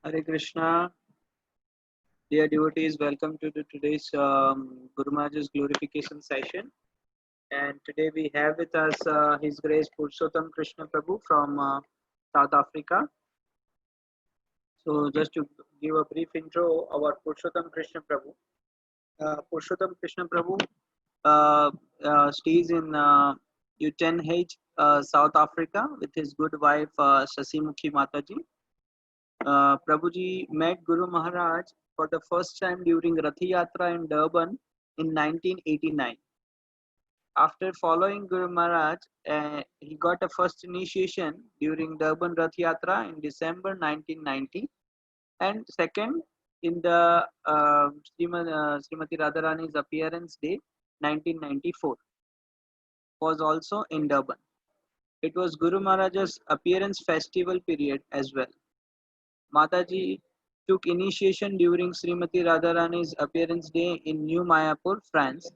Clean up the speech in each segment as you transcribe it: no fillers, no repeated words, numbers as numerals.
Hare Krishna, dear devotees, welcome to today's Guru Maharaj's glorification session. And today we have with us His Grace Purushottam Krishna Prabhu from South Africa. So, just to give a brief intro about Purushottam Krishna Prabhu. Purushottam Krishna Prabhu stays in Uitenhage, South Africa, with his good wife Shasimukhi Mataji. Prabhuji met Guru Maharaj for the first time during Rath Yatra in Durban in 1989. After following Guru Maharaj, he got a first initiation during Durban Rath Yatra in December 1990, and second in the Srimati Radharani's appearance day 1994 was also in Durban. It was Guru Maharaj's appearance festival period as well. Mataji took initiation during Srimati Radharani's appearance day in New Mayapur, France.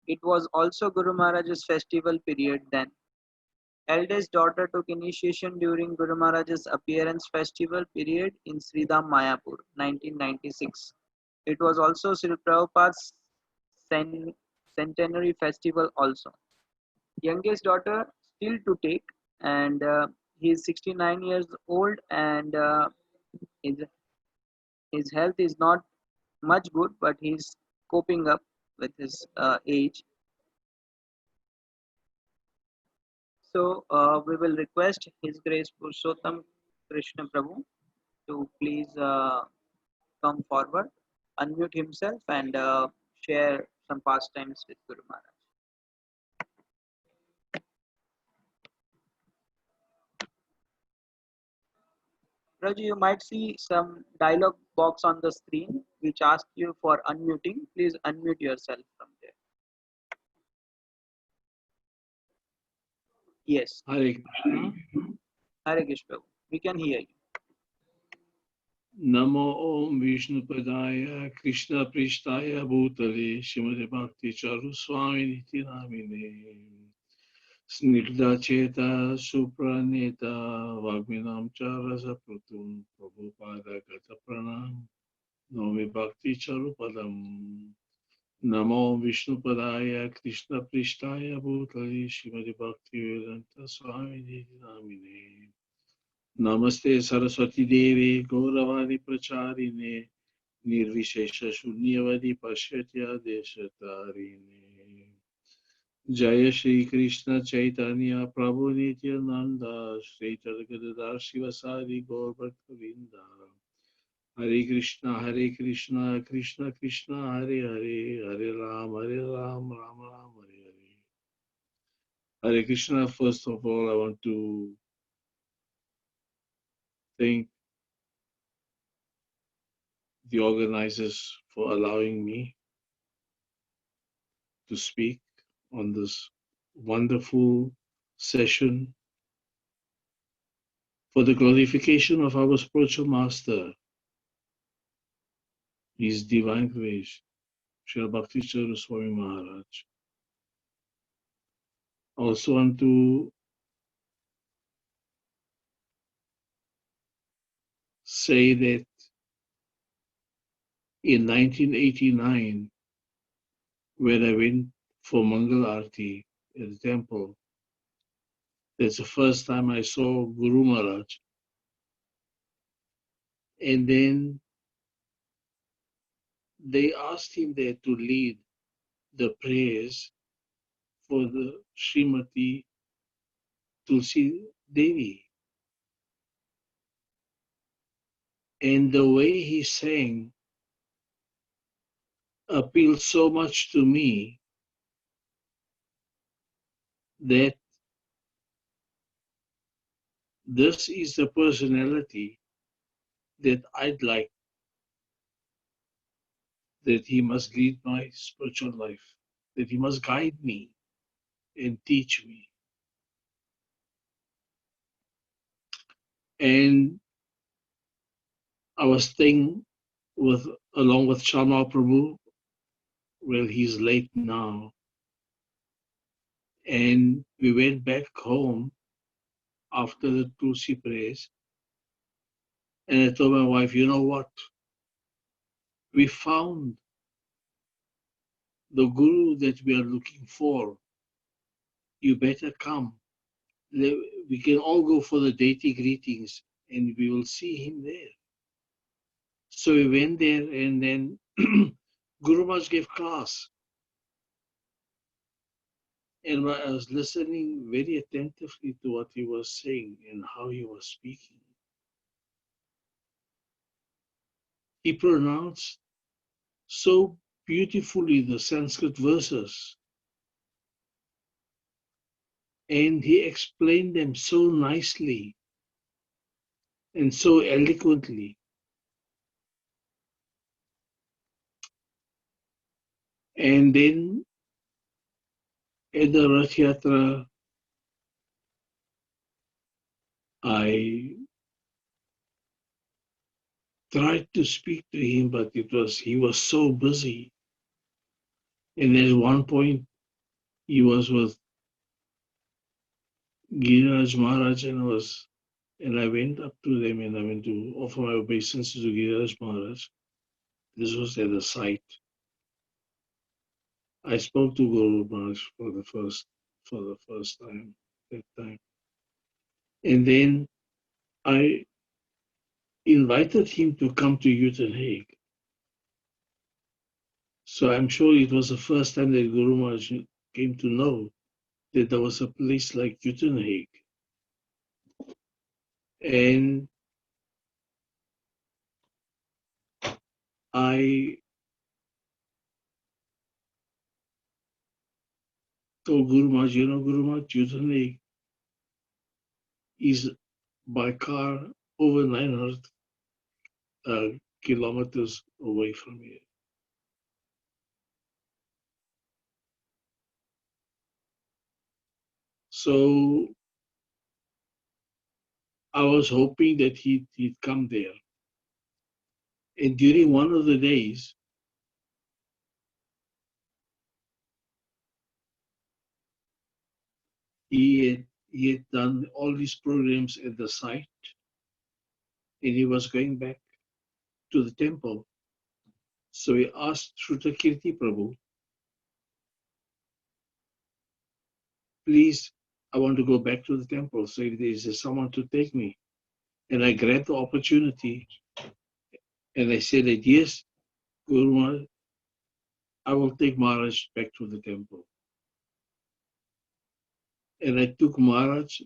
It was also Guru Maharaj's festival period then. Eldest daughter took initiation during Guru Maharaj's appearance festival period in Sridham, Mayapur, 1996. It was also Sri Prabhupada's centenary festival also. Youngest daughter still to take, and he is 69 years old, and his, his health is not much good, but he's coping up with his age. So we will request His Grace Purushottam Krishna Prabhu to please come forward, unmute himself, and share some pastimes with Guru Maharaj. Prabhuji, you might see some dialog box on the screen which asks you for unmuting. Please unmute yourself from there. Yes. Hare Krishna. Hare Krishna. We can hear you. Namo Om Vishnu Padaya Krishna Prishtaya Bhutale Shrimati Bhakti Charu Swami Niti Namine Snigdha Cheta Supraneta Vagminam Charasa Prutum Prabhupada Gata Pranam Nomi Bhakti Charu Padam Namo Vishnu Padaya Krishna Prishtaya Bhutale Shrimati Bhakti Vedanta Swami Niti Namine Namaste Saraswati Devi Gauravani Pracharine Nirvishesha Shunyavadi Pashyatya Deshatarine Jaya Shri Krishna Chaitanya Prabhu Nityananda Shri Tadgadadar Shivasari Gaur Bhattavinda Hare Krishna Krishna Krishna Hare Hare Hare Ram Ram Ram Hare Hare Hare Krishna. First of all, I want to thank the organizers for allowing me to speak on this wonderful session for the glorification of our spiritual master, His Divine Grace, Srila Bhakti Charu Swami Maharaj. I also want to say that in 1989, when I went for Mangal Aarti at the temple, that's the first time I saw Guru Maharaj. And then they asked him there to lead the prayers for the Srimati Tulsi Devi. And the way he sang appealed so much to me that this is the personality that I'd like that he must lead my spiritual life, that he must guide me and teach me. And I was staying along with Sharma Prabhu. Well, he's late now. And we went back home after the Tulsi prayers. And I told my wife, you know what? We found the guru that we are looking for. You better come. We can all go for the deity greetings and we will see him there. So we went there, and then Guru Maharaj gave class. And I was listening very attentively to what he was saying and how he was speaking. He pronounced so beautifully the Sanskrit verses, and he explained them so nicely and so eloquently. And then at the Rath Yatra, I tried to speak to him, but he was so busy. And at one point, he was with Giriraj Maharaj, and I went up to them and I went to offer my obeisances to Giriraj Maharaj. This was at the site. I spoke to Guru Maharaj for the first time that time. And then I invited him to come to Uitenhage. So I'm sure it was the first time that Guru Maharaj came to know that there was a place like Uitenhage. And I told Guru Maharaj, you know, Guru Maharaj, Uitenhage is by car over 900 kilometers away from here. So I was hoping that he'd come there. And during one of the days, he had done all these programs at the site, and he was going back to the temple. So he asked Shrutakirti Prabhu, please, I want to go back to the temple. So if there is someone to take me. And I grabbed the opportunity and I said that, yes, Guru Maharaj, I will take Maharaj back to the temple. And I took Maharaj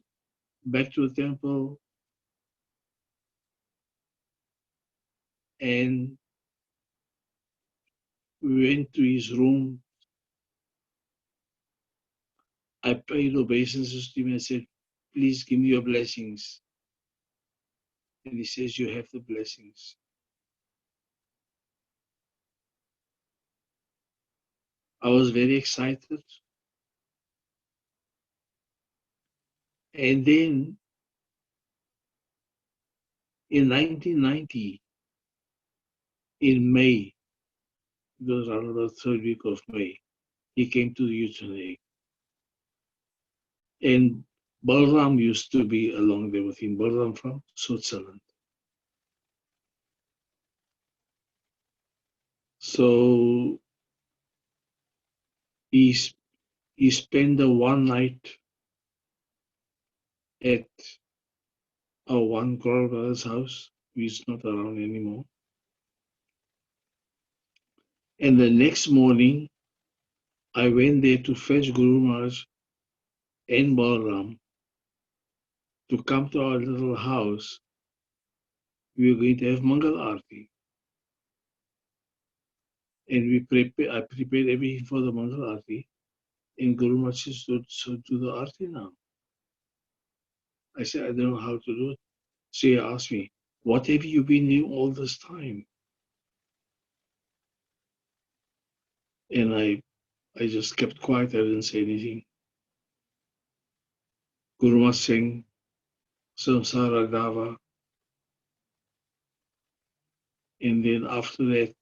back to the temple, and we went to his room. I paid obeisances to him and I said, please give me your blessings. And he says, you have the blessings. I was very excited. And then in 1990, in May, it was around the third week of May, he came to the Uitenhage. And Balram used to be along there with him, Balram from Switzerland. So he spent the one night at our one brother's house. He's not around anymore. And the next morning, I went there to fetch Guru Maharaj and Balram to come to our little house. We were going to have Mangal Aarti. And I prepared everything for the Mangal Aarti. And Guru Maharaj said, so do the Aarti now. I said, I don't know how to do it. So he asked me, what have you been doing all this time? And I just kept quiet. I didn't say anything. Guru Maharaj sang Samsara Gava. And then after that,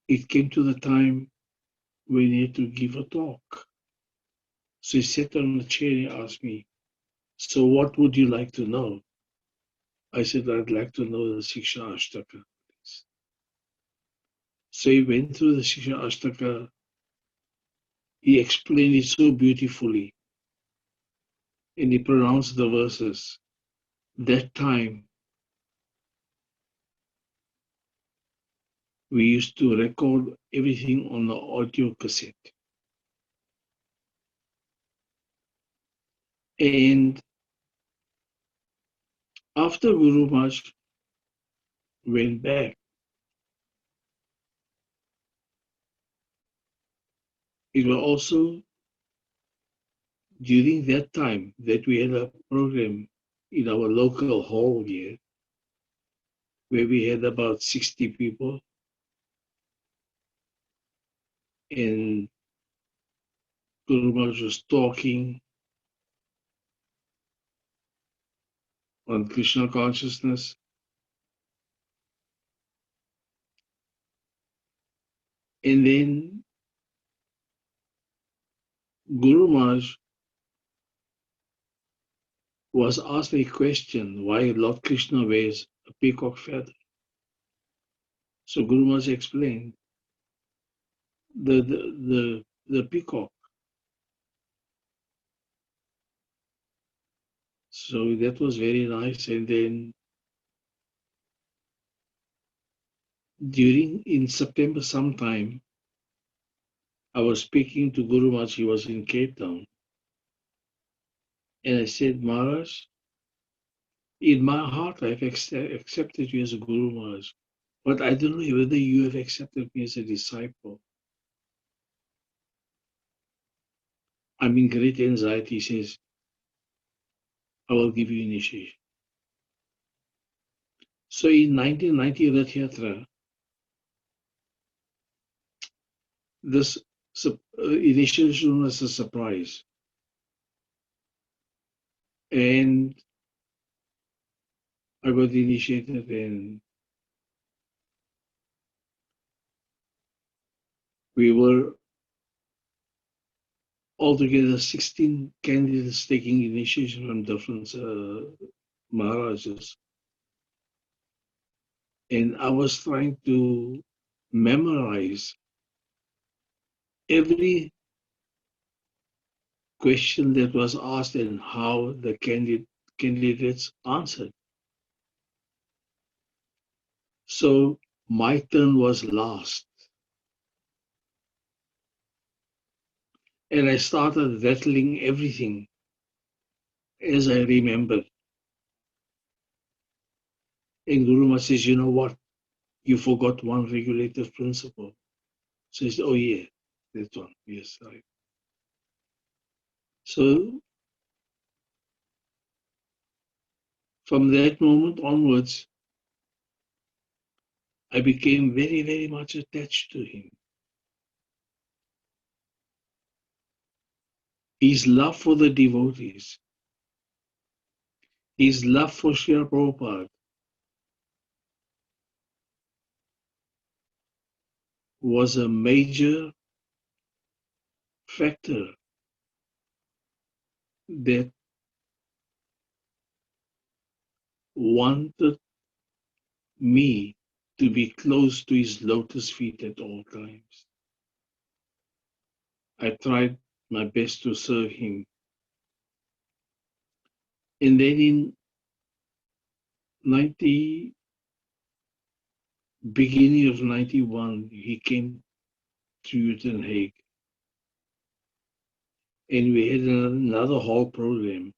it came to the time when he had to give a talk. So he sat on the chair and he asked me, So what would you like to know? I said, I'd like to know the Shiksha Ashtaka. So he went through the Shiksha Ashtaka. He explained it so beautifully. And he pronounced the verses. That time, we used to record everything on the audio cassette. And after Guru Maharaj went back, it was also during that time that we had a program in our local hall here, where we had about 60 people. And Guru Maharaj was talking on Krishna consciousness. And then Guru Maharaj was asked a question why Lord Krishna wears a peacock feather. So Guru Maharaj explained the peacock. So that was very nice. And then in September sometime, I was speaking to Guru Maharaj. He was in Cape Town. And I said, Maharaj, in my heart, I've accepted you as a Guru Maharaj. But I don't know whether you have accepted me as a disciple. I'm in great anxiety. He says, I will give you initiation. So in 1990 Rath Yatra, this initiation was a surprise. And I got initiated, and we were altogether 16 candidates taking initiation from different Maharajas. And I was trying to memorize every question that was asked and how the candidates answered. So my turn was last. And I started rattling everything as I remembered. And Guru Maharaj says, you know what? You forgot one regulative principle. So he said, oh yeah, that one. Yes, right. So from that moment onwards, I became very, very much attached to him. His love for the devotees, his love for Srila Prabhupada was a major factor that wanted me to be close to his lotus feet at all times. I tried my best to serve him. And then in beginning of 91, he came to Uitenhage. And we had another hall program.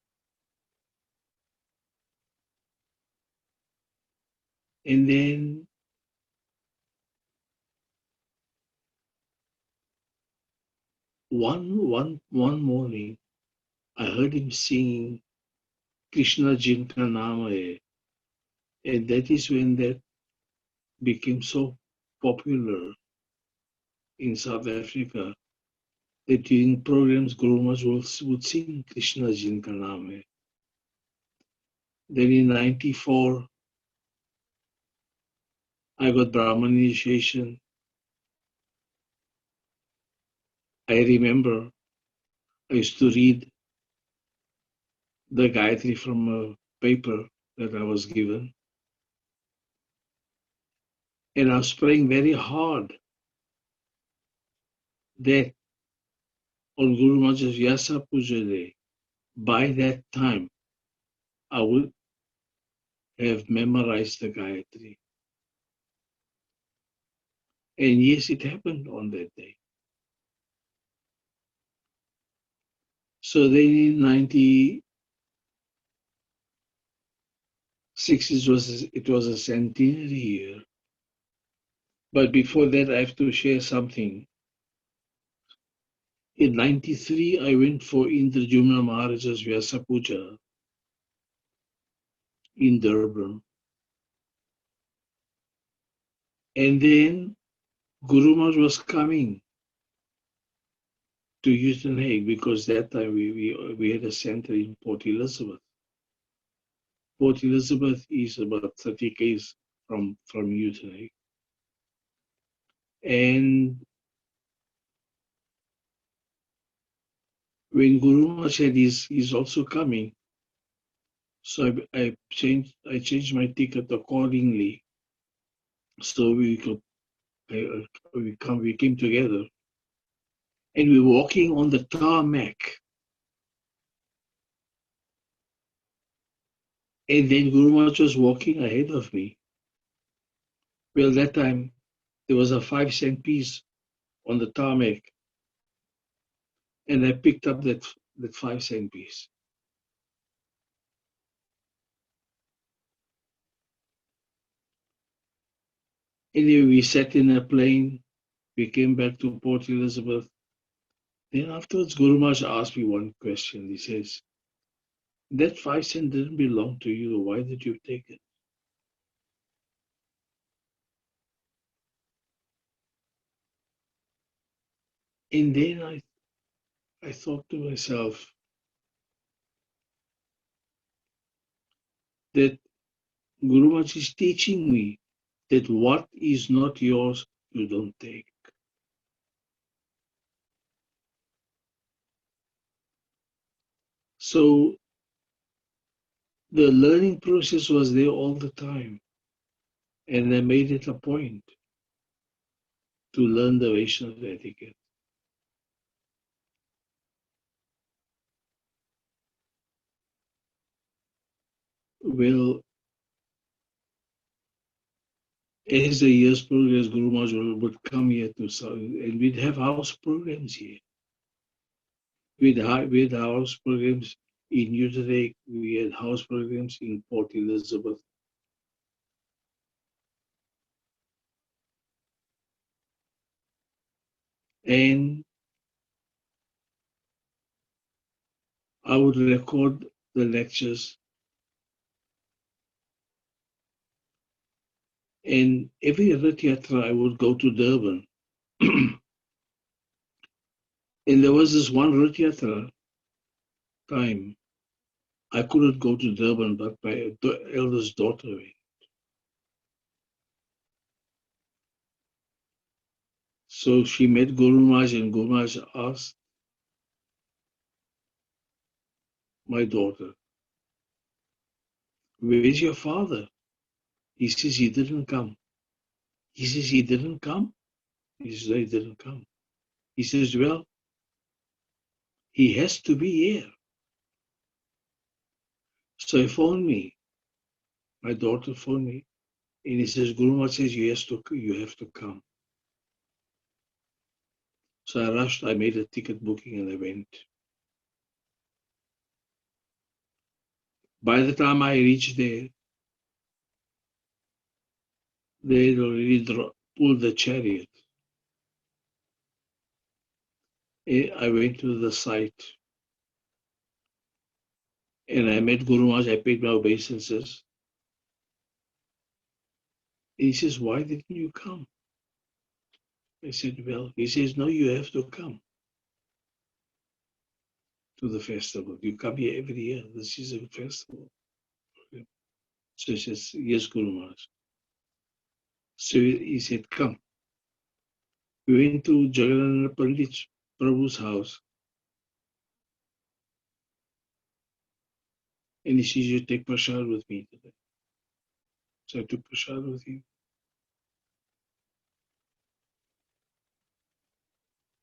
And then one morning, I heard him singing Krishna Jinka Nama Hai. And that is when that became so popular in South Africa that during programs, Guru Maharaj would sing Krishna Jinka Nama Hai. Then in 94, I got Brahman initiation. I remember I used to read the Gayatri from a paper that I was given. And I was praying very hard that on Guru Maharaj's Vyasa Puja Day, by that time, I would have memorized the Gayatri. And yes, it happened on that day. So then in 96, it was a centenary year. But before that, I have to share something. In 93, I went for Indrajumna Maharaja's Vyasa Puja in Durban. And then Guru Maharaj was coming to Uitenhage because that time we had a center in Port Elizabeth. Port Elizabeth is about 30 km from Uitenhage. And when Guru Maharaj said he's also coming, so I changed my ticket accordingly. So we came together, and we were walking on the tarmac. And then Guru Maharaj was walking ahead of me. Well, that time there was a 5-cent piece on the tarmac, and I picked up that 5-cent piece. Anyway, we sat in a plane. We came back to Port Elizabeth. Then afterwards, Guru Maharaj asked me one question. He says, "That 5-cent didn't belong to you. Why did you take it?" And then I thought to myself that Guru Maharaj is teaching me that what is not yours, you don't take. So the learning process was there all the time. And I made it a point to learn the Vaishnava etiquette. Well, as the years progressed, Guru Maharaj would come here to South, and we'd have house programs here. We'd have house programs in Uitenhage, we had house programs in Port Elizabeth. And I would record the lectures. And every Rath Yatra, I would go to Durban. And there was this one Rath Yatra time. I couldn't go to Durban, but my eldest daughter went. So she met Guru Maharaj, and Guru Maharaj asked my daughter, "Where's your father?" He says, "He didn't come." He says, "He didn't come?" He says, "He didn't come." He says, "Well, he has to be here." So he phoned me. My daughter phoned me. And he says, "Guru Maharaj says you have to come." So I rushed, I made a ticket booking, and I went. By the time I reached there, they had already pulled the chariot. I went to the site, and I met Guru Maharaj. I paid my obeisances. And he says, "Why didn't you come?" I said, "Well," he says, "No, you have to come to the festival. You come here every year. This is a festival." So he says, "Yes, Guru Maharaj." So he said, "Come." We went to Jagannath Pandit Prabhu's house. And he says, you take prasad with me today. So I took prasad with him.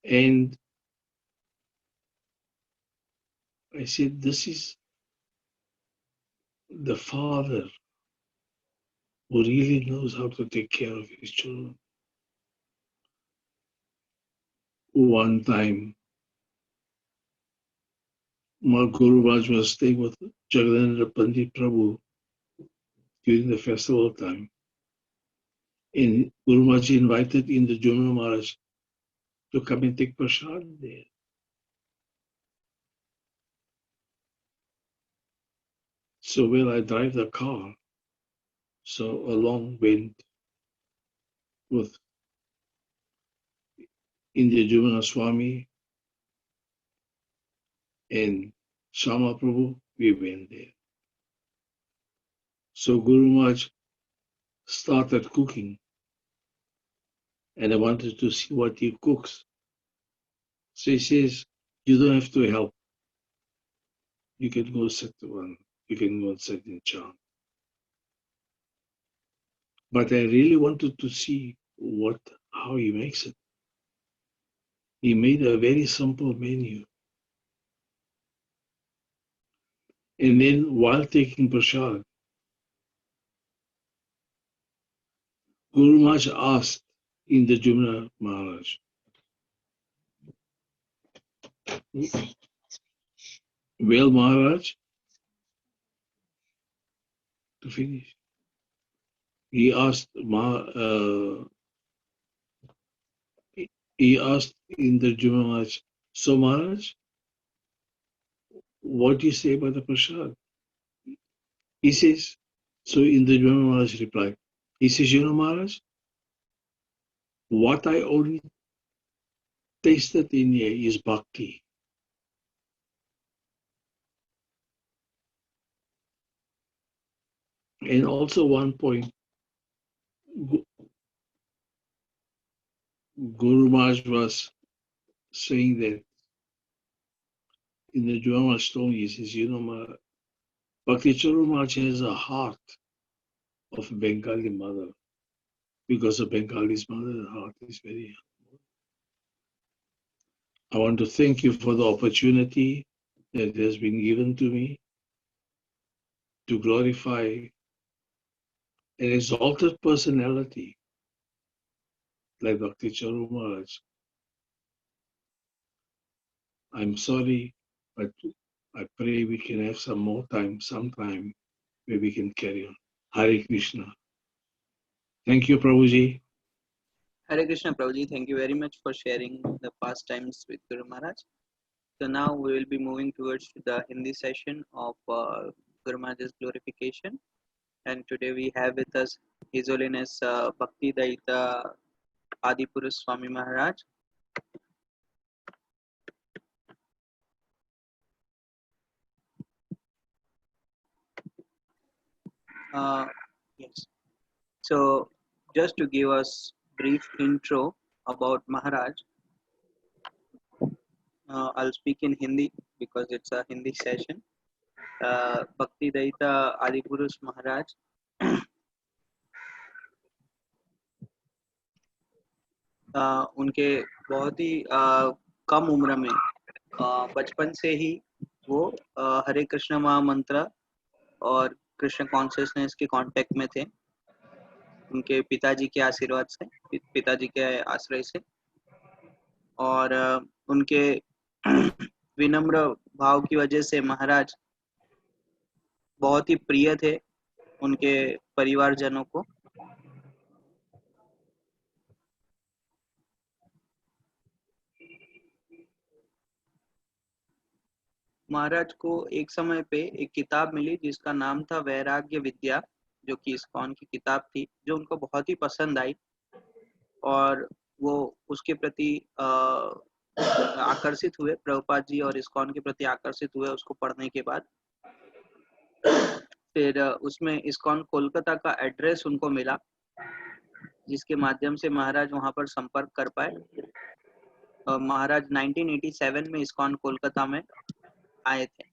And I said, this is the father who really knows how to take care of his children. One time, my Guru Maharaj was staying with Jagadendra Pandit Prabhu during the festival time. And Guru Maharaj invited in the Jumna Maharaj to come and take prasad there. So while I drive the car, so along went with India Jumna Swami and Shama Prabhu, we went there. So Guru Maharaj started cooking, and I wanted to see what he cooks. So he says, you don't have to help. You can go sit one. You can go and sit and chant. But I really wanted to see how he makes it. He made a very simple menu. And then while taking prasad, Guru Maharaj asked in the Jumna Maharaj, well, Maharaj, to finish, he asked in the Jumna Maharaj, so Maharaj, what do you say about the prasad? He says, so in the Jumna Maharaj replied, he says, you know, Maharaj, what I only tasted in here is bhakti. And also one point, Guru Maharaj was saying that in the Jumna stone, he says, you know, Bhakti Charu Maharaj has a heart of a Bengali mother, because a Bengali's mother's heart is very young. I want to thank you for the opportunity that has been given to me to glorify an exalted personality like Bhakti Charu Maharaj. I'm sorry, but I pray we can have some more time, sometime, where we can carry on. Hare Krishna. Thank you, Prabhuji. Hare Krishna, Prabhuji. Thank you very much for sharing the pastimes with Guru Maharaj. So now we will be moving towards the Hindi session of Guru Maharaj's glorification. And today we have with us His Holiness Bhakti Daita Adipurush Swami Maharaj. Yes. So just to give us brief intro about Maharaj, I'll speak in Hindi because it's a Hindi session. Bhakti Daita Adipurush Maharaj उनके बहुत ही कम उम्र में बचपन से ही वो हरे कृष्ण महामंत्र और Krishna consciousness के कांटेक्ट में थे, उनके पिताजी के आशीर्वाद से, पिताजी के आश्रय से, और उनके विनम्र भाव की वजह से महाराज बहुत ही प्रिय थे उनके परिवारजनों को। महाराज को एक समय पे एक किताब मिली जिसका नाम था वैराग्य विद्या, जो कि इस्कॉन की किताब थी, जो उनको बहुत ही पसंद आई और वो उसके प्रति आकर्षित हुए, प्रभुपाद जी और इस्कॉन के प्रति आकर्षित हुए उसको पढ़ने के बाद। फिर उसमें इस्कॉन कोलकाता का एड्रेस उनको मिला, जिसके माध्यम से महाराज वहां पर संपर्क कर पाए। महाराज 1987 में इस्कॉन कोलकाता में आए थे।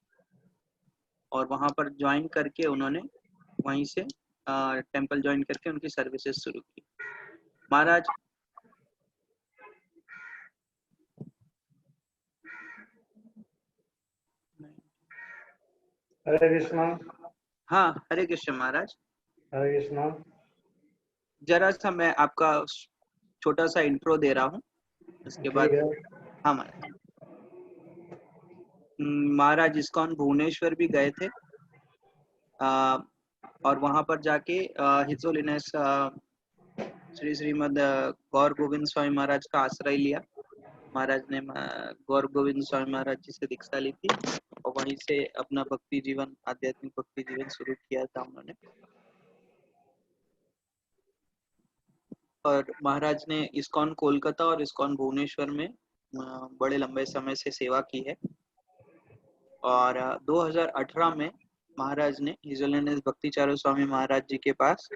और वहाँ पर ज्वाइन करके उन्होंने वहीं से टेंपल ज्वाइन करके उनकी सर्विसेज शुरू की। महाराज हरे कृष्णा। हाँ, हरे कृष्ण महाराज। हरे कृष्णा। जरा सा मैं आपका छोटा सा इंट्रो दे रहा हूँ, उसके बाद। ठीक है। हाँ महाराज। महाराज इस्कॉन भुवनेश्वर भी गए थे, और वहां पर जाके हिज होलीनेस श्री श्रीमद गौर गोविंद स्वामी महाराज का आश्रय लिया। महाराज ने गौर गोविंद स्वामी महाराज जी से दीक्षा ली थी और वहीं से अपना भक्ति जीवन, आध्यात्मिक भक्ति जीवन शुरू किया था उन्होंने। और महाराज ने इस्कॉन कोलकाता और इस्कॉन भुवनेश्वर में बड़े लंबे समय से सेवा की है। और 2018 में महाराज ने हिज होलीनेस भक्ति चारू स्वामी महाराज जी के पास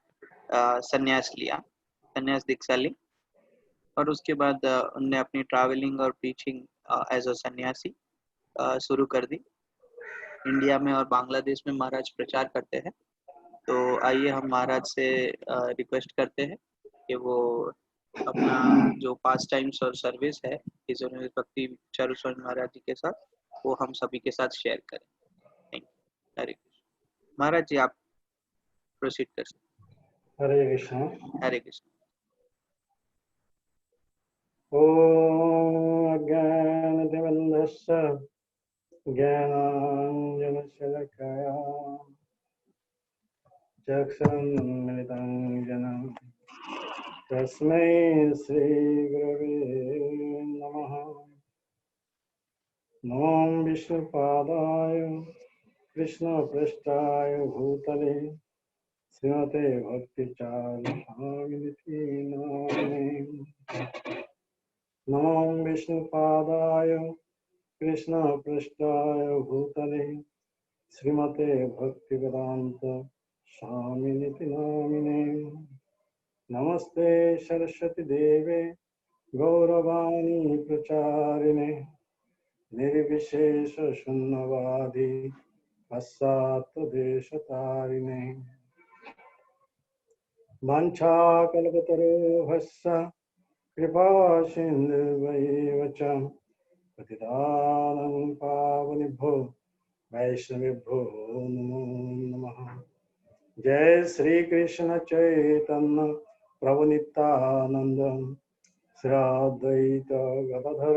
संन्यास लिया, संन्यास दीक्षा ली। और उसके बाद उनने अपनी ट्रैवलिंग और प्रीचिंग एज अ सन्यासी शुरू कर दी। इंडिया में और बांग्लादेश में महाराज प्रचार करते हैं। तो आइए हम महाराज से रिक्वेस्ट करते हैं कि वो अपना जो पास टाइम्स और सर्विस है हिज होलीनेस भक्ति चारू स्वामी महाराज जी के साथ, वो हम सभी के साथ शेयर करें। Thank you. हरे कृष्ण। महाराज जी आप प्रोसीड कर सकते। हरे कृष्णा। हरे कृष्ण। ओम अज्ञानतिमिरन्धस्य ज्ञानाञ्जनशलाकया चक्षुरुन्मिलितं येन तस्मै श्रीगुरवे नमः। नमो विष्णुपादाय कृष्णपृष्ठाय भूतले श्रीमते भक्तिचारुस्वामिनिति नामिने। नमो विष्णुपादाय कृष्णपृष्ठाय भूतले श्रीमते भक्तिवेदांत स्वामिनिति नामिने। नमस्ते सरस्वती देवे गौरवाणी प्रचारिणे निर्विशेष शून्यवादी पश्चात्देशतारिणे। वाञ्छाकल्पतरुभ्यश्च कृपा सिन्धुभ्यैव च पतितानां पावनेभ्यो वैष्णवेभ्यो नमो नमः। जय श्री कृष्ण चैतन्य प्रभु नित्यानंद श्री अद्वैत गदाधर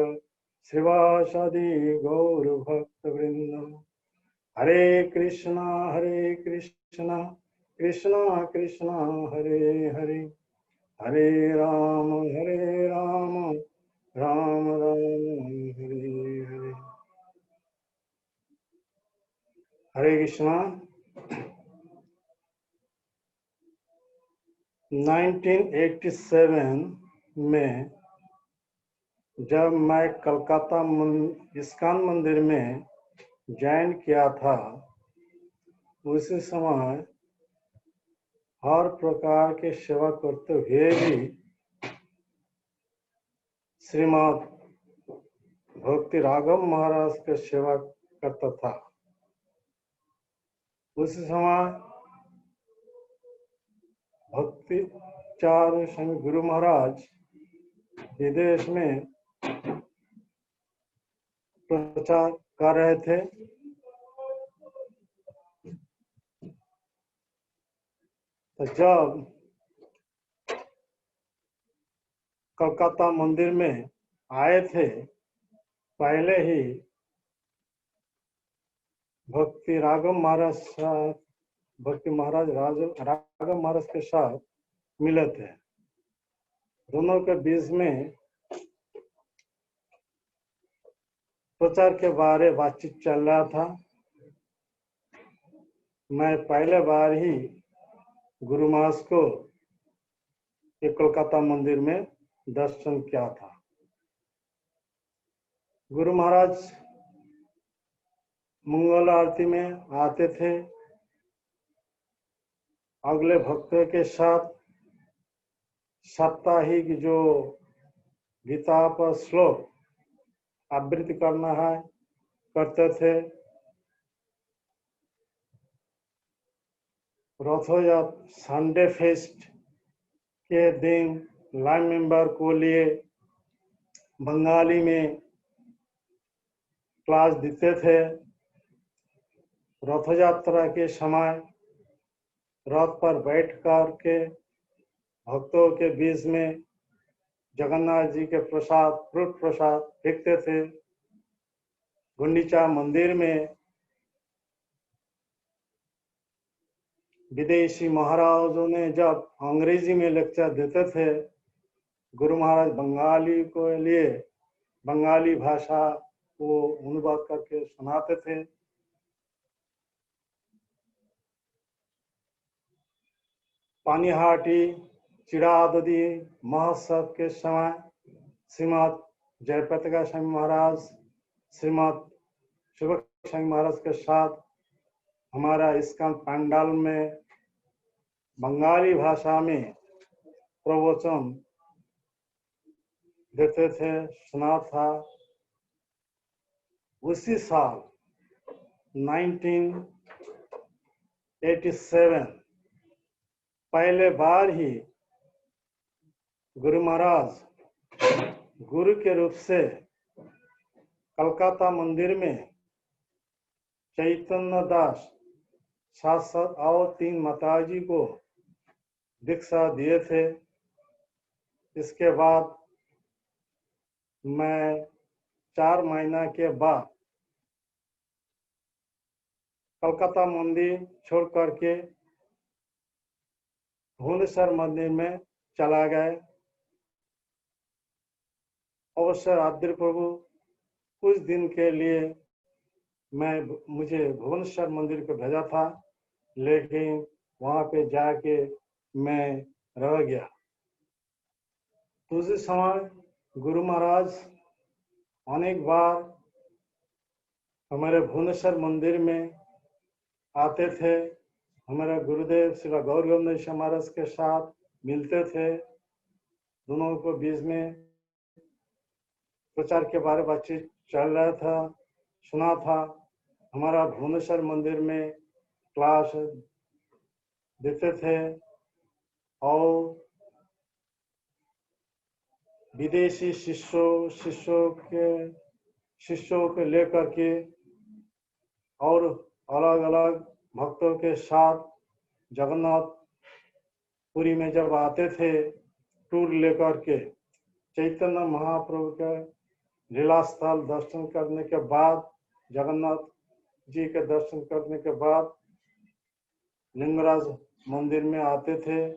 श्रीवासादि गौर भक्त वृंद। हरे कृष्णा कृष्णा कृष्णा हरे हरे हरे राम राम राम हरे हरे। हरे कृष्णा। 1987 में जब मैं कलकत्ता इस्कॉन मंदिर में ज्वाइन किया था, उसी समय हर प्रकार के सेवा करते हुए भी श्रीमद भक्ति राघव महाराज की सेवा करता था। उसी समय भक्ति चारू स्वामी गुरु महाराज विदेश में प्रचार कर रहे थे। तो जब कलकत्ता मंदिर में आए थे, पहले ही भक्ति राघव महाराज राघव महाराज के साथ मिले थे। दोनों के बीच में प्रचार के बारे बातचीत चल रहा था। मैं पहले बार ही गुरु महाराज को कोलकाता मंदिर में दर्शन किया था। गुरु महाराज मंगल आरती में आते थे, अगले भक्तों के साथ साप्ताहिक जो गीता पर श्लोक आवृत्ति करना है करते थे। रथयात्रा संडे फेस्ट के दिन लाइन मेंबर को लिए बंगाली में क्लास देते थे। रथ यात्रा के समय रथ पर बैठ कर के भक्तों के बीच में जगन्नाथ जी के प्रसाद फ्रूट प्रसाद फेंकते थे। गुंडीचा मंदिर में विदेशी महाराजों ने जब अंग्रेजी में लेक्चर देते थे, गुरु महाराज बंगाली को लिए बंगाली भाषा को अनुवाद करके सुनाते थे। पानीहाटी चिड़ाददी महोत्सव के समय श्रीमद जयप्रकाश स्वामी महाराज, श्रीमद शिव स्वामी महाराज के साथ हमारा इस्कॉन पंडाल में बंगाली भाषा में प्रवचन देते थे, सुना था। उसी साल 1987 पहले बार ही गुरु महाराज गुरु के रूप से कलकत्ता मंदिर में चैतन्य दास साथ और 3 माताजी को दीक्षा दिए थे। इसके बाद मैं 4 महीना के बाद कलकत्ता मंदिर छोड़ करके भुवनेश्वर मंदिर में चला गया। अवसर आदि प्रभु कुछ दिन के लिए मुझे भुवनेश्वर मंदिर को भेजा था, लेकिन वहां पे जाके मैं रह गया। उसी समय गुरु महाराज अनेक बार हमारे भुवनेश्वर मंदिर में आते थे। हमारे गुरुदेव श्री गौर गोविंद महाराज के साथ मिलते थे। दोनों को बीच में प्रचार के बारे में बातचीत चल रहा था, सुना था। हमारा भुवनेश्वर मंदिर में क्लास देते थे और विदेशी शिष्यों को लेकर के और अलग अलग भक्तों के साथ जगन्नाथ पुरी में जब आते थे टूर लेकर के, चैतन्य महाप्रभु के लीला स्थल दर्शन करने के बाद, जगन्नाथ जी के दर्शन करने के बाद लिंगराज मंदिर में आते थे।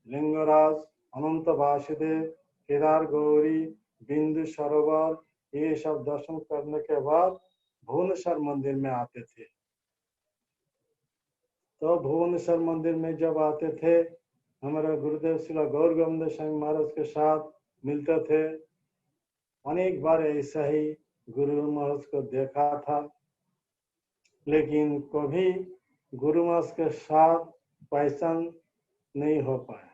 लिंगराज, अनंत वासुदेव, केदार गौरी, बिंदु सरोवर, ये सब दर्शन करने के बाद भुवनेश्वर मंदिर में आते थे। तो भुवनेश्वर मंदिर में जब आते थे, हमारे गुरुदेव श्री गौर गोविंद स्वामी महाराज के साथ मिलते थे। अनेक बार ऐसा ही गुरु महाराज को देखा था, लेकिन कभी गुरु महाराज के साथ पहचान नहीं हो पाया।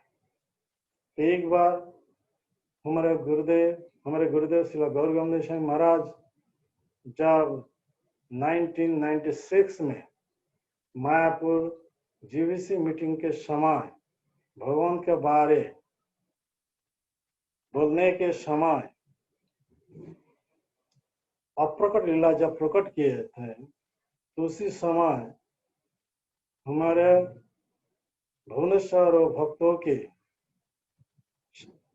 एक बार हमारे गुरुदेव श्री गौर गोविंद स्वामी महाराज जब 1996 में मायापुर जीवीसी मीटिंग के समय भगवान के बारे बोलने के समय अप्रकट लीला जब प्रकट किए थे, तो उसी समय हमारे भुवनेश्वर भक्तों के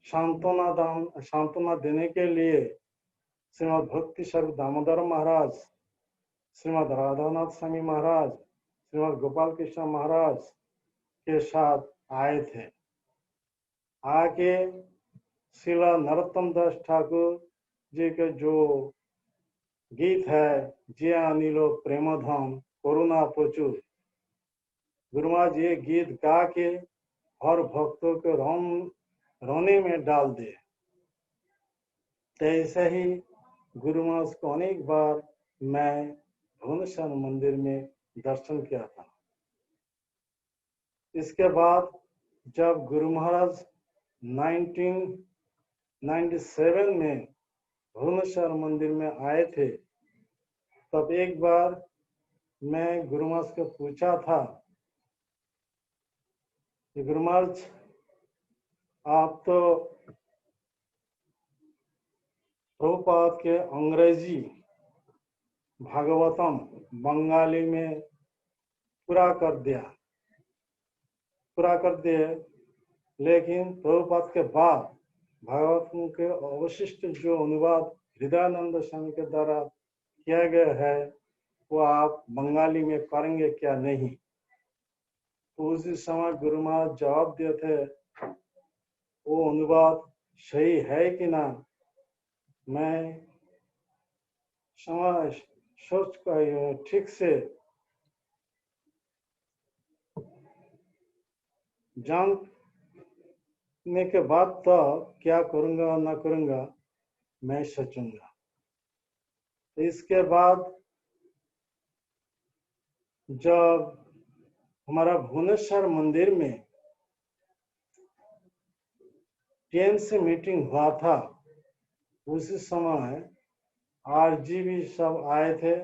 सांत्वना देने के लिए श्रीमद भक्ति स्वरूप दामोदर महाराज, श्रीमद राधानाथ स्वामी महाराज, श्रीमद गोपाल कृष्ण महाराज के साथ आए थे। आके श्रीला नरोत्तम दास ठाकुर जी के जो गीत है, जिया नीलो प्रेमधन करुणा प्रचुर, गुरु महाराज ये गीत गा के हर भक्तों को रोने में डाल दे। ऐसे ही गुरु महाराज को अनेक बार मैं भुवनेश्वर मंदिर में दर्शन किया था। इसके बाद जब गुरु महाराज 1997 में भुवनेश्वर मंदिर में आए थे, तब एक बार मैं गुरु महाराज को पूछा था गुरु महाराज, आप तो प्रभुपाद के अंग्रेजी भागवतम बंगाली में पूरा कर दिए, लेकिन प्रभुपाद के बाद भागवतम के अवशिष्ट जो अनुवाद हृदयानंद स्वामी के द्वारा किया गया है वो आप बंगाली में करेंगे क्या नहीं? तो उसी समय गुरु महाराज जवाब दिए थे, वो अनुवाद सही है कि ना, मैं सोच कर ठीक से जानने के बाद तो क्या करूंगा ना करूंगा मैं सोचूंगा। इसके बाद जब हमारा भुवनेश्वर मंदिर में टीएमसी मीटिंग हुआ था, उसी समय आरजीबी सब आए थे।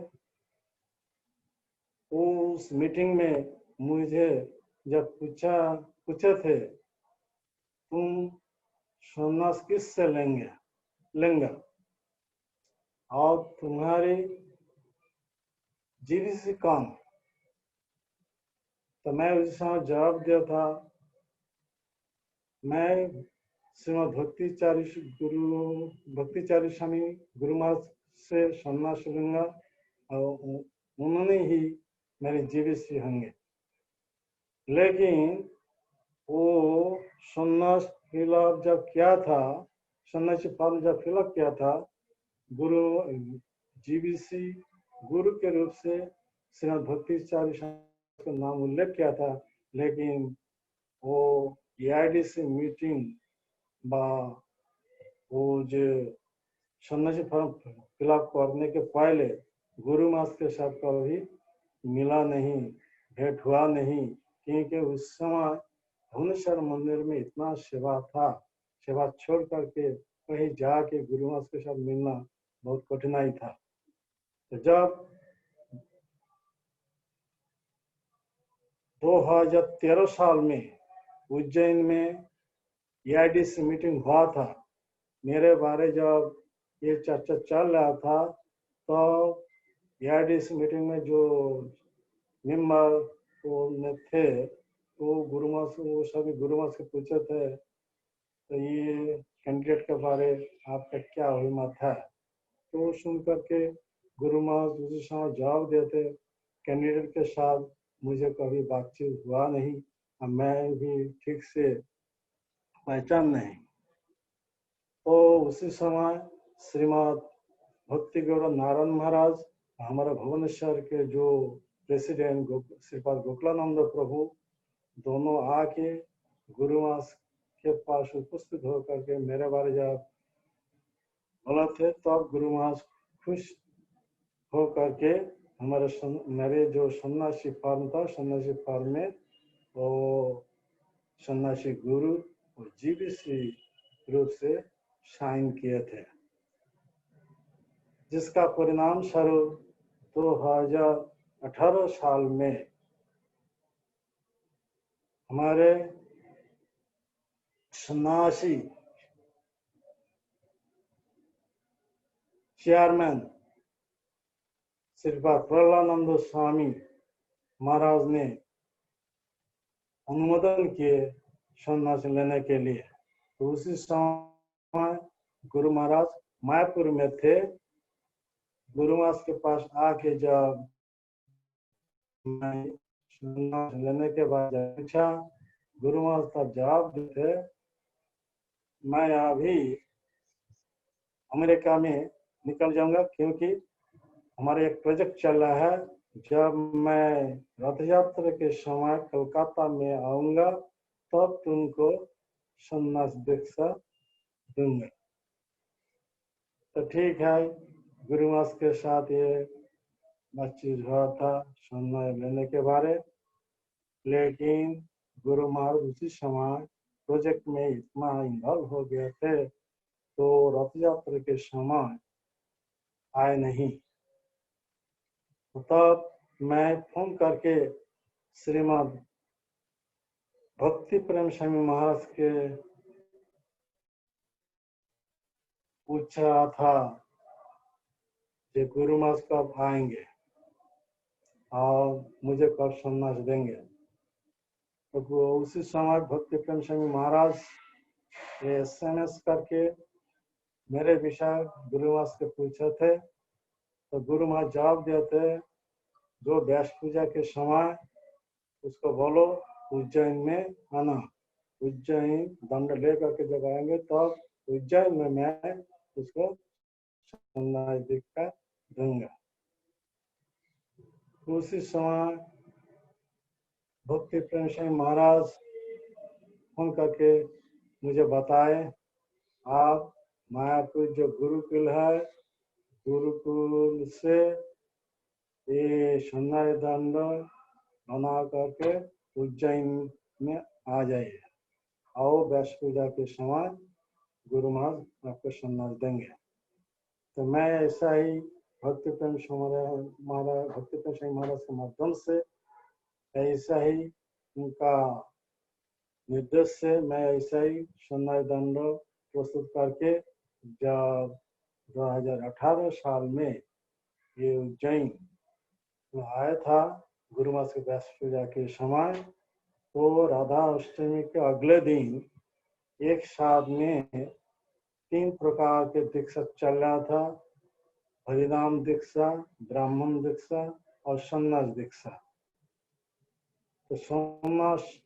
उस मीटिंग में मुझे जब पूछे थे, तुम सन्यास किससे लेंगे और तुम्हारी जीवीसी कौन? तो मैं उस समय जवाब दिया था, मैं श्रीमद भक्तिचारी स्वामी गुरु महाराज से सन्यास लूंगा और उन्होंने ही मेरे जीवीसी होंगे। लेकिन वो सन्यास फिलअप जब किया था, सन्यासी फॉर्म जब फिलअप किया था, गुरु जीवीसी गुरु के रूप से श्रीमद भक्तिचारी स्वामी का नाम उल्लेख किया था, लेकिन वो एआईडीसी मीटिंग वो जो सन्यासी फॉर्म फिलअप करने के पहले गुरु महाराज के साथ कभी मिला नहीं, भेंट हुआ नहीं, क्योंकि उस समय भुवनेश्वर मंदिर में इतना सेवा था, सेवा छोड़ करके कहीं जाके गुरु महाराज के साथ मिलना बहुत कठिनाई था। तो जब 2013 साल में उज्जैन में एआईडीसी मीटिंग हुआ था, मेरे बारे जब ये चर्चा चल रहा था, तो एआईडीसी मीटिंग में जो मेंबर थे तो गुरु महाराज सभी गुरु महाराज से पूछे थे, तो ये कैंडिडेट के बारे आपका क्या हिम्मत है? तो सुन करके गुरु महाराज उसी समय जवाब देते, कैंडिडेट के साथ मुझे कभी बातचीत हुआ नहीं और मैं भी ठीक से पहचान नहीं। तो उसी समय श्रीमद भक्ति गौरव नारायण महाराज, हमारे भुवनेश्वर के जो प्रेसिडेंट श्रीपाद गोकुलानंद प्रभु, दोनों आके गुरु महाराज के पास उपस्थित होकर के मेरे बारे जब बोला थे, तब गुरु महाराज खुश हो करके मेरे जो सन्यासी फॉर्म था, सन्यासी फॉर्म में वो सन्यासी गुरु और जीवीसी रूप से साइन किए थे, जिसका परिणाम स्वरूप 2018 साल में हमारे सन्यासी चेयरमैन श्रीपाद प्रहलानंद स्वामी महाराज ने अनुमोदन किए सन्यास लेने के लिए। तो उसी समय गुरु महाराज मायापुर में थे। गुरु महाराज के पास आके जब मैं सन्यास लेने के बाद पूछा, गुरु महाराज तब जवाब देते, मैं अभी अमेरिका में निकल जाऊंगा, क्योंकि हमारा एक प्रोजेक्ट चल रहा है। जब मैं रथ यात्रा के समय कलकत्ता में आऊंगा तब तुमको सन्यास दीक्षा दूंगा। तो ठीक है, गुरु महाराज के साथ ये बातचीत हुआ था सन्यास लेने के बारे, लेकिन गुरु महाराज उसी समय प्रोजेक्ट में इतना इन्वॉल्व हो गए थे तो रथ यात्रा के समय आए नहीं। तब मैं फोन करके श्रीमद भक्ति प्रेम स्वामी महाराज के पूछ रहा था कि गुरु महाराज कब आएंगे और मुझे कब सन्यास देंगे। तो उसी समय भक्ति प्रेम स्वामी महाराज SMS करके मेरे विषय गुरु महाराज से पूछे थे। तो गुरु महाराज जवाब देते, जो व्यास पूजा के समय उसको बोलो उज्जैन में आना। उज्जैन दंड लेकर के जब आएंगे तब उज्जैन में मैं उसको सन्यास दीक्षा दूंगा। उसी समय भक्ति प्रेम स्वामी महाराज फोन करके मुझे बताए, आप मायापुर जो गुरुकुल है, गुरुकुल से ये सन्यास दंड बना करके उज्जैन में आ जाइए और व्यास पूजा के समय गुरु महाराज आपको सन्यास देंगे। तो मैं ऐसा ही भक्ति प्रेम महाराज के माध्यम से ऐसा ही उनका निर्देश से मैं ऐसा ही सन्यास दंड प्रस्तुत करके जब 2018 साल में ये उज्जैन में आया था गुरु महाराज के व्यास पूजा के समय, तो राधा अष्टमी के अगले दिन एक साथ में 3 प्रकार के दीक्षा चल रहा था, हरिनाम दीक्षा, ब्राह्मण दीक्षा और सन्यास दीक्षा। तो सन्यास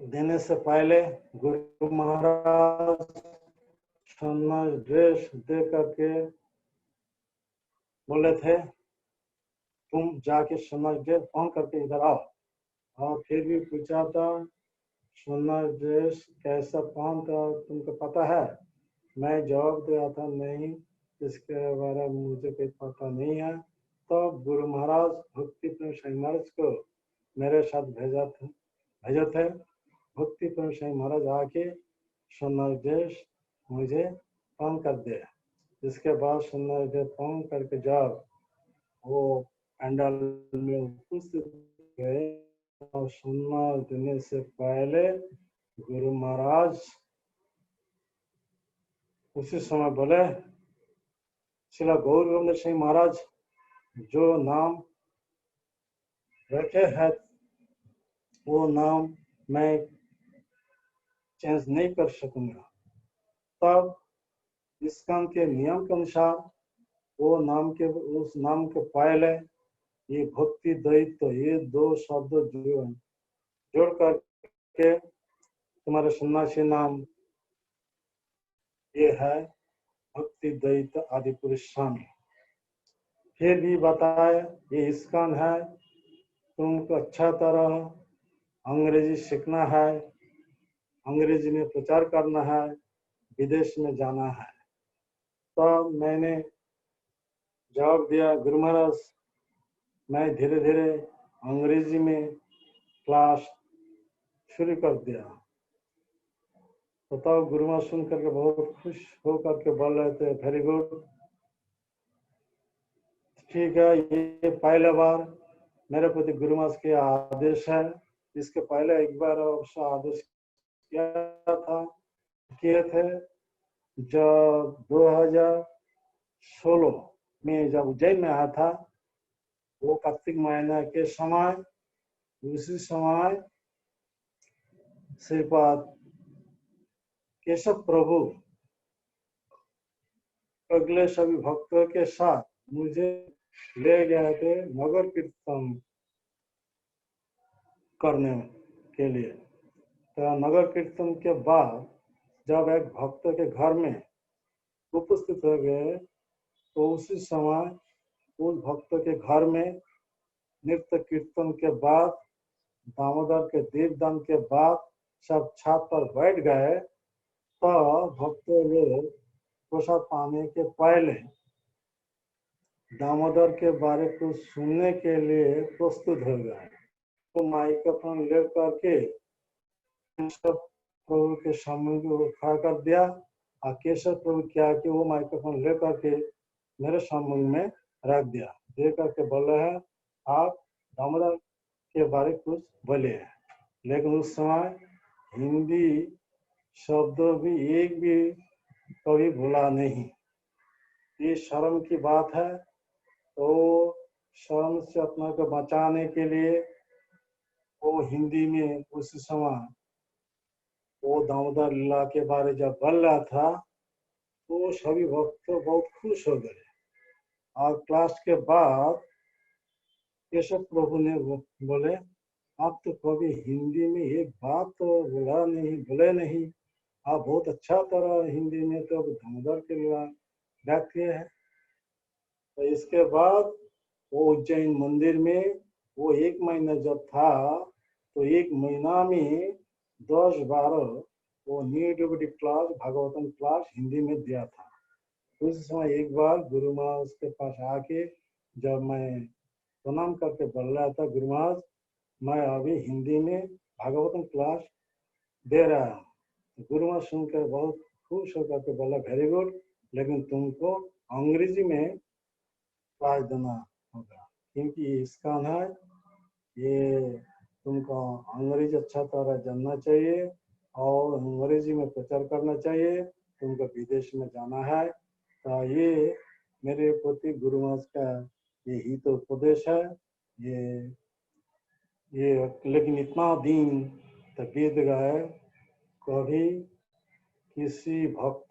देने से पहले गुरु महाराज सन्यास ड्रेस दे करके बोले थे, तुम जाके सन्यास ड्रेस पहन करके इधर आओ। और फिर भी पूछा था सन्यास ड्रेस कैसा पहनता तुमको पता है? मैं जवाब दिया था नहीं, इसके बारे में मुझे कोई पता नहीं है। तब तो गुरु महाराज भक्ति प्रेम स्वामी महाराज को मेरे साथ भेजे थे। भक्ति प्रेम स्वामी महाराज आके सन्यास ड्रेस मुझे पहन कर दे। इसके बाद सन्यास ड्रेस पहन करके जब वो पंडाल में उपस्थित गए और सन्यास देने से पहले गुरु महाराज उसी समय बोले, श्रील गौर गोविंद सिंह महाराज जो नाम रखे हैं वो नाम मैं चेंज नहीं कर सकूंगा। तब इस्कॉन के नियम के अनुसार उस नाम के पहले ये भक्ति द्वैत ये 2 शब्द जोड़ करके तुम्हारे सन्यासी नाम ये है भक्ति द्वैत आदि पुरुष स्वामी। फिर भी बताया ये इस्कॉन है, तुमको अच्छा तरह अंग्रेजी सीखना है, अंग्रेजी में प्रचार करना है, विदेश में जाना है। तो मैंने जवाब दिया, गुरु महाराज मैं धीरे धीरे अंग्रेजी में क्लास शुरू कर दिया। तो तब गुरु महाराज सुन करके बहुत खुश हो करके बोल रहे थे, वेरी गुड, ठीक है, ये पहले बार मेरे प्रति गुरु महाराज के आदेश है। इसके पहले एक बार आदेश किए थे जब 2016 में जब उज्जैन में आया था, वो कार्तिक महीना के समय, उसी समय श्रीपाद केशव प्रभु अगले सभी भक्तों के साथ मुझे ले गए थे नगर कीर्तन करने के लिए। तो नगर कीर्तन के बाद जब एक भक्त के घर में उपस्थित हो गए, तो उसी समय उस भक्त के घर में नृत्य कीर्तन के बाद, दामोदर के दीपदान के बाद सब छत पर बैठ गए। तो भक्तों लोग प्रसाद पाने के पहले दामोदर के बारे को सुनने के लिए प्रस्तुत हो गए। तो माइक्रोफोन लेकर के केशव प्रभु के सामने खड़ा कर दिया और केशव प्रभु क्या कि वो माइक्रोफोन लेकर के मेरे सामने में रख दिया। दे करके बोले हैं, आप दामोदर के बारे कुछ बोले हैं। लेकिन उस समय हिंदी शब्द भी एक भी कभी भूला नहीं। ये शर्म की बात है, तो शर्म से अपना को बचाने के लिए वो हिंदी में उस समय वो दामोदर लीला के बारे जब बोल रहा था तो सभी भक्त तो बहुत खुश हो गए। और क्लास के बाद केशव प्रभु ने बोले, आप तो कभी हिंदी में एक बात तो बोले नहीं, आप बहुत अच्छा तरह हिंदी में तो दामोदर के लीला व्यक्त किए हैं। तो इसके बाद वो उज्जैन मंदिर में वो 1 महीना जब था तो 1 महीना में 10-12 वो new devotee class, Bhagavatam class Hindi में दिया था। उस समय एक बार गुरु महाराज के पास आके जब मैं प्रणाम करके बोल रहा था, गुरु महाराज मैं अभी हिंदी में भागवतम क्लास दे रहा हूँ। तो गुरु महाराज सुनकर बहुत खुश होकर के बोला, वेरी गुड, लेकिन तुमको अंग्रेजी में क्लास देना होगा, क्योंकि इसका है ये तुमको अंग्रेजी अच्छा तरह जानना चाहिए और अंग्रेजी में प्रचार करना चाहिए, तुमको विदेश में जाना है। तो ये मेरे प्रति गुरु महाराज का यही तो उपदेश है। ये लेकिन इतना दिन तक बीत गए, कभी किसी भक्त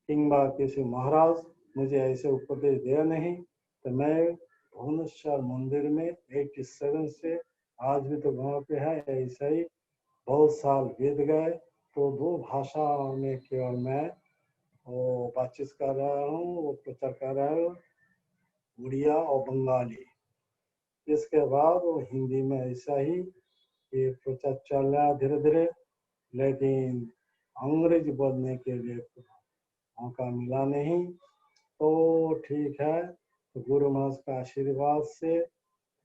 किंबा किसी महाराज मुझे ऐसे उपदेश दिया नहीं। तो मैं भुवनेश्वर मंदिर में 87 से आज भी तो वहाँ पे है, ऐसा ही बहुत साल बीत गए। तो 2 भाषा में केवल मैं वो बातचीत कर रहा हूँ, वो प्रचार कर रहा हूँ, उड़िया और बंगाली। इसके बाद वो हिंदी में ऐसा ही ये प्रचार चल रहा है धीरे धीरे, लेकिन अंग्रेजी बोलने के लिए मौका मिला नहीं। तो ठीक है, तो गुरु महाराज का आशीर्वाद से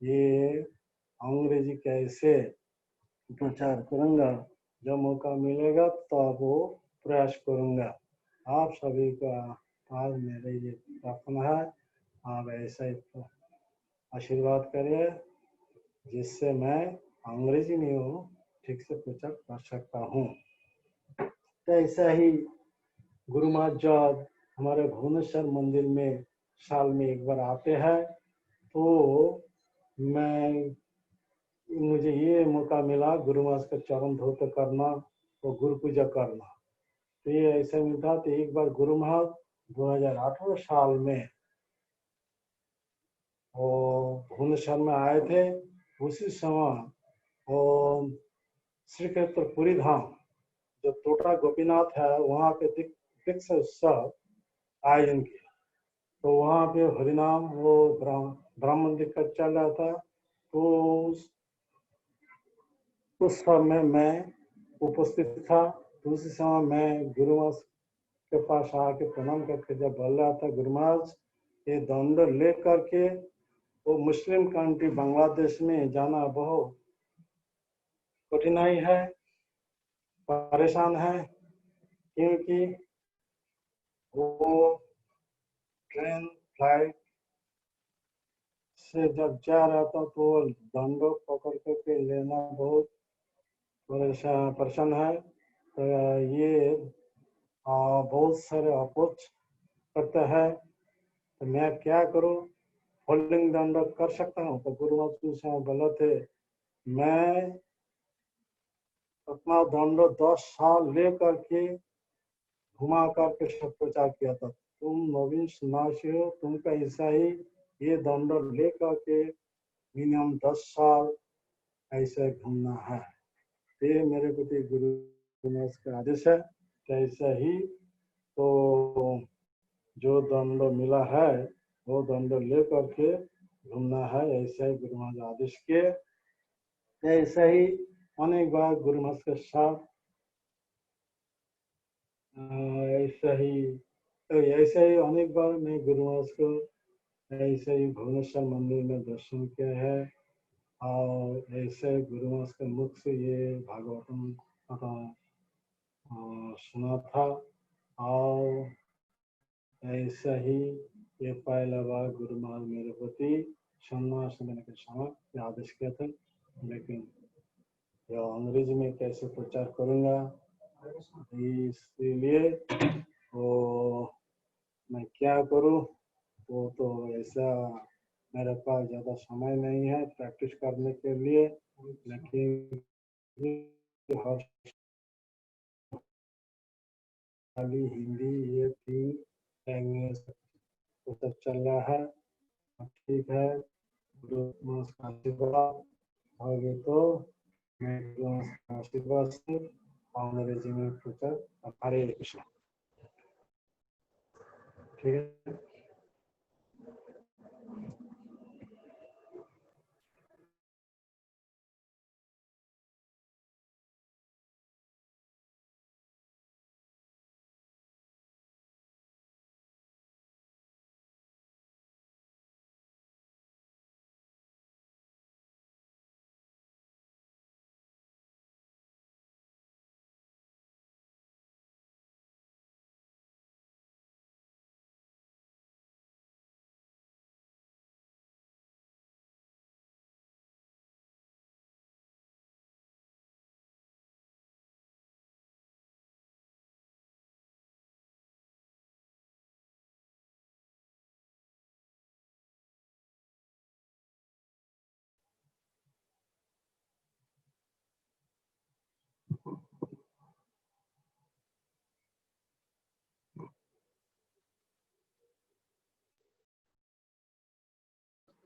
ये अंग्रेजी कैसे प्रचार करूंगा, जब मौका मिलेगा तब वो प्रयास करूंगा। आप सभी का आज मेरे ये प्रार्थना है, आप ऐसा ही आशीर्वाद करिए जिससे मैं अंग्रेजी में वो ठीक से प्रचार कर सकता हूँ। तो ऐसा ही गुरु महाराज जब हमारे भुवनेश्वर मंदिर में साल में एक बार आते हैं तो मुझे ये मौका मिला गुरु महाराज का चरण धोते करना और गुरु पूजा करना। तो ये ऐसा मिला। तो एक बार गुरु महाराज 2018 साल में भुवनेश्वर में आए थे। उसी समय श्री क्षेत्र पुरी धाम जो टोटा गोपीनाथ है वहाँ पे दीक्षा उत्सव आयोजन किया। तो वहाँ पे हरिनाम वो ब्राह्मण दिक्कत चल रहा था। तो उस समय मैं उपस्थित था। तो उसी समय मैं गुरु महाराज के पास आके प्रणाम करके जब बोल रहा था, गुरु महाराज ये दंड ले करके वो मुस्लिम कंट्री बांग्लादेश में जाना बहुत कठिनाई है, परेशान है, क्योंकि वो ट्रेन फ्लाइट से जब जा रहा था तो दंडो पकड़ करके लेना बहुत परेशान है। तो ये बहुत सारे अप्रोच करते हैं। तो मैं क्या करूं, होल्डिंग दंड कर सकता हूँ। तो गुरु महाराज बोले थे, मैं अपना दंड 10 साल ले करके घुमा करके सब प्रचार किया था। तुम नवीन सन्यासी हो, तुमका ऐसा ही ये दंड ले करके मिनिमम 10 साल ऐसे घूमना है। ये मेरे प्रति गुरु महाराज का आदेश है। ऐसा ही तो जो दंड मिला है वो दंड ले करके घूमना है, ऐसा ही गुरु महाराज आदेश किए। ऐसा ही अनेक बार गुरु महाराज के साथ ऐसा ही अनेक बार मैं गुरु महाराज को ऐसे ही भुवनेश्वर मंदिर में दर्शन किया है। और ऐसे गुरु महाराज के मुख से ये भागवतम सुना था। और ऐसा ही ये पहला बार गुरु महाराज मेरे प्रति सन्यास लेने के समय आदेश किया था। लेकिन या अंग्रेजी में कैसे प्रचार करूंगा, इसलिए वो मैं क्या करूं, वो तो ऐसा मेरे पास ज़्यादा समय नहीं है प्रैक्टिस करने के लिए, लेकिन हर खाली हिंदी ये 3 लैंग्वेज तो सब चल रहा है। ठीक है, गुरु का आशीर्वाद होगे तो मैं गुरु का आशीर्वाद से अंग्रेजी में प्रचार। हरे कृष्ण। ठीक है।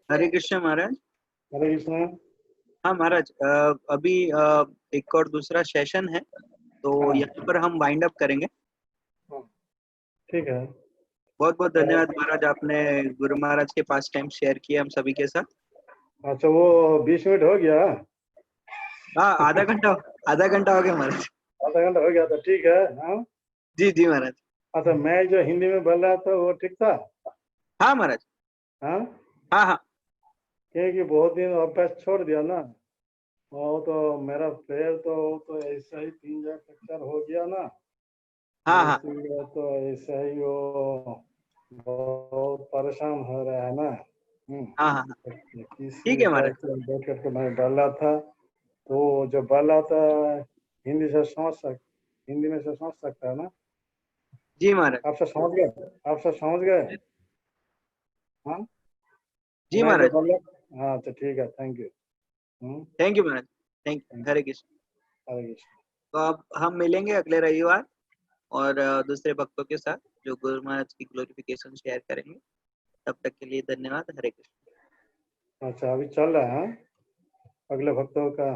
हरे कृष्ण महाराज। हरे कृष्ण। हाँ महाराज, अभी एक और दूसरा सेशन है, तो हाँ। यहाँ पर हम वाइंड अप करेंगे। ठीक है। बहुत बहुत धन्यवाद महाराज, आपने गुरु महाराज के पास टाइम शेयर किया हम सभी के साथ। अच्छा, वो 20 मिनट हो गया? हाँ, आधा घंटा हो गया महाराज। आधा घंटा हो गया था, ठीक है। हाँ। जी जी महाराज। अच्छा, मैं जो हिंदी में बोल रहा था वो ठीक था? हाँ महाराज। हाँ, हाँ हाँ क्योंकि बहुत दिन अभ्यास छोड़ दिया ना, वो तो मेरा पैर तो ऐसा ही 3 जगह फ्रैक्चर हो गया ना, हाँ हाँ इसलिए तो ऐसा ही वो बहुत परेशान हो रहा है ना। हाँ हाँ। किस ठीक है हिसाब महाराज। से बैठ करके मैं डाला था, तो जो डाला था हिंदी में से समझ सकता है ना? जी महाराज। आप सब समझ गए? आप सब समझ गए? हाँ, जी मैं जो महाराज। बोला। हाँ, तो ठीक है, थैंक यू। थैंक यू महाराज। Thank you. हरे कृष्ण। हरे कृष्ण। तो अब हम मिलेंगे अगले रविवार और दूसरे भक्तों के साथ जो गुरु महाराज की ग्लोरिफिकेशन शेयर करेंगे। तब तक के लिए धन्यवाद। हरे कृष्ण। अच्छा, अभी चल रहा है अगले भक्तों का